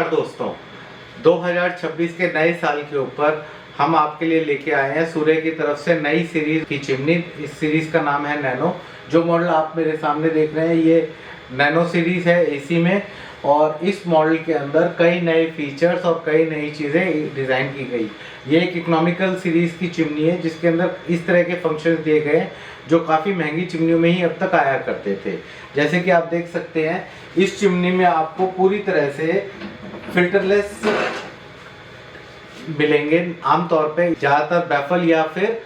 नमस्कार दोस्तों, 2026 के नए साल के ऊपर हम आपके लिए लेके आए हैं सूर्य की तरफ से नई सीरीज की चिमनी। इस सीरीज का नाम है नैनो। जो मॉडल आप मेरे सामने देख रहे हैं ये नैनो सीरीज है एसी में, और इस मॉडल के अंदर कई नए फीचर्स और कई नई चीज़ें डिज़ाइन की गई। ये एक इकोनॉमिकल सीरीज की चिमनी है जिसके अंदर इस तरह के फंक्शंस दिए गए हैं जो काफ़ी महंगी चिमनियों में ही अब तक आया करते थे। जैसे कि आप देख सकते हैं इस चिमनी में आपको पूरी तरह से फिल्टरलेस मिलेंगे। आमतौर पे ज़्यादातर बैफल या फिर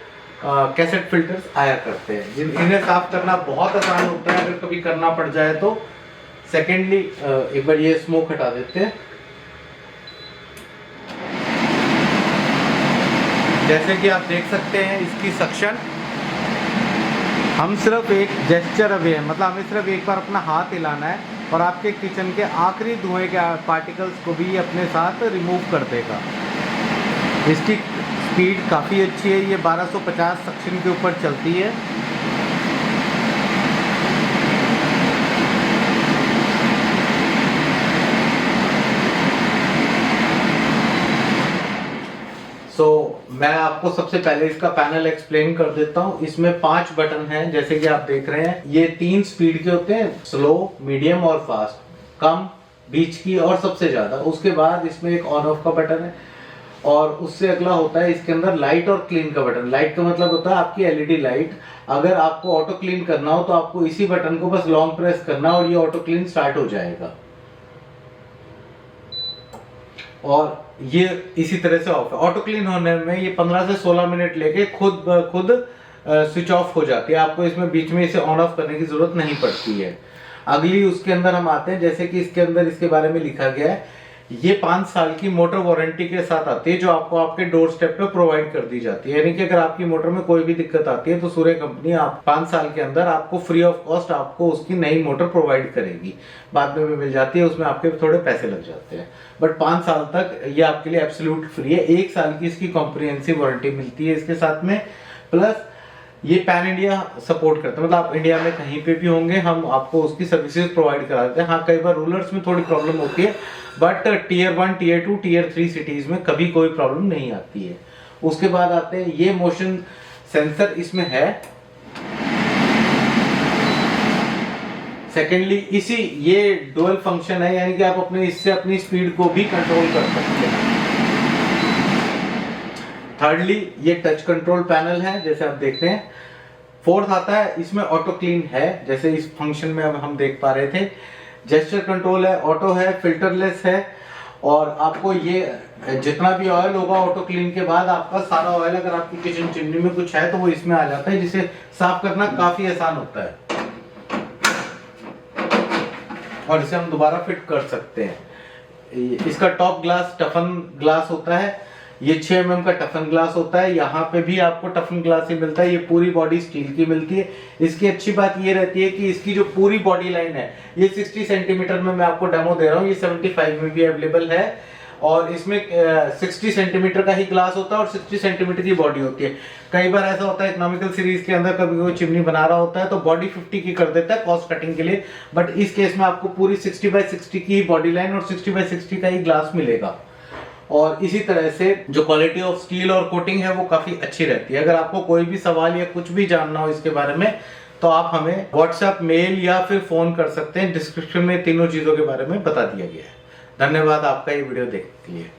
कैसेट फिल्टर्स आया करते हैं इन्हें साफ करना बहुत आसान होता है अगर कभी करना पड़ जाए तो। सेकेंडली एक बार ये स्मोक हटा देते हैं। जैसे कि आप देख सकते हैं इसकी सक्शन, हम सिर्फ एक जेस्चर अवे है, मतलब हमें सिर्फ एक बार अपना हाथ हिलाना है और आपके किचन के आखिरी धुएं के पार्टिकल्स को भी अपने साथ रिमूव कर देगा। इसकी स्पीड काफ़ी अच्छी है, ये 1250 सक्शन के ऊपर चलती है। मैं आपको सबसे पहले इसका पैनल एक्सप्लेन कर देता हूँ। इसमें 5 बटन हैं जैसे कि आप देख रहे हैं। ये 3 स्पीड के होते हैं, स्लो, मीडियम और फास्ट। कम, बीच की और सबसे ज़्यादा। उसके बाद इसमें एक ऑन ऑफ का बटन है और उससे अगला होता है इसके अंदर लाइट और क्लीन का बटन। लाइट का मतलब होता है आपकी एलईडी लाइट। अगर आपको ऑटो क्लीन करना हो तो आपको इसी बटन को बस लॉन्ग प्रेस करना और ये ऑटो क्लीन स्टार्ट हो जाएगा। और ये इसी तरह से ऑफ है। ऑटो क्लीन होने में ये 15 से 16 मिनट लेके खुद ब खुद स्विच ऑफ हो जाती है। आपको इसमें बीच में इसे ऑन ऑफ करने की जरूरत नहीं पड़ती है। अगली उसके अंदर हम आते हैं, जैसे कि इसके अंदर इसके बारे में लिखा गया है, ये 5 साल की मोटर वारंटी के साथ आती है जो आपको आपके डोर स्टेप पे प्रोवाइड कर दी जाती है। यानी कि अगर आपकी मोटर में कोई भी दिक्कत आती है तो सूर्य कंपनी आप 5 साल के अंदर आपको फ्री ऑफ कॉस्ट आपको उसकी नई मोटर प्रोवाइड करेगी। बाद में भी मिल जाती है, उसमें आपके थोड़े पैसे लग जाते हैं, बट 5 साल तक ये आपके लिए एब्सोल्यूट फ्री है। 1 साल की इसकी कॉम्प्रिहेंसिव वारंटी मिलती है इसके साथ में। प्लस ये पैन इंडिया सपोर्ट करता है, मतलब आप इंडिया में कहीं पे भी होंगे हम आपको उसकी सर्विसेज प्रोवाइड करा देते हैं। हाँ, कई बार रूरल्स में थोड़ी प्रॉब्लम होती है, but tier 1, tier 2, tier 3 cities में कभी कोई प्रॉब्लम नहीं आती है। उसके बाद आते हैं ये मोशन सेंसर इसमें है। सेकेंडली ये डुअल फंक्शन है, यानी कि आप अपने इससे अपनी स्पीड को भी कंट्रोल कर सकते हैं। थर्डली ये टच कंट्रोल पैनल है जैसे आप देख रहे हैं। फोर्थ आता है इसमें ऑटो क्लीन है, जैसे इस फंक्शन में हम देख पा रहे थे। जेस्चर कंट्रोल है, ऑटो है, फिल्टरलेस है, और आपको ये जितना भी ऑयल होगा ऑटो क्लीन के बाद आपका सारा ऑयल अगर आपकी किचन चिमनी में कुछ है तो वो इसमें आ जाता है, जिसे साफ करना काफी आसान होता है और इसे हम दोबारा फिट कर सकते हैं। इसका टॉप ग्लास टफन ग्लास होता है, ये 6 mm का टफन ग्लास होता है। यहाँ पे भी आपको टफन ग्लास ही मिलता है, ये पूरी बॉडी स्टील की मिलती है। इसकी अच्छी बात ये रहती है कि इसकी जो पूरी बॉडी लाइन है ये 60 सेंटीमीटर में मैं आपको डेमो दे रहा हूँ, ये 75 में भी अवेलेबल है। और इसमें 60 सेंटीमीटर का ही ग्लास होता है और 60 सेंटीमीटर की बॉडी होती है। कई बार ऐसा होता है इकोनॉमिकल सीरीज के अंदर कभी कोई चिमनी बना रहा होता है तो बॉडी 50 की कर देता है कॉस्ट कटिंग के लिए, बट इस केस में आपको पूरी 60x60 की ही बॉडी लाइन और 60x60 का ही ग्लास मिलेगा। और इसी तरह से जो क्वालिटी ऑफ स्टील और कोटिंग है वो काफी अच्छी रहती है। अगर आपको कोई भी सवाल या कुछ भी जानना हो इसके बारे में तो आप हमें व्हाट्सएप, मेल या फिर फोन कर सकते हैं। डिस्क्रिप्शन में तीनों चीजों के बारे में बता दिया गया है। धन्यवाद आपका ये वीडियो देखने के लिए।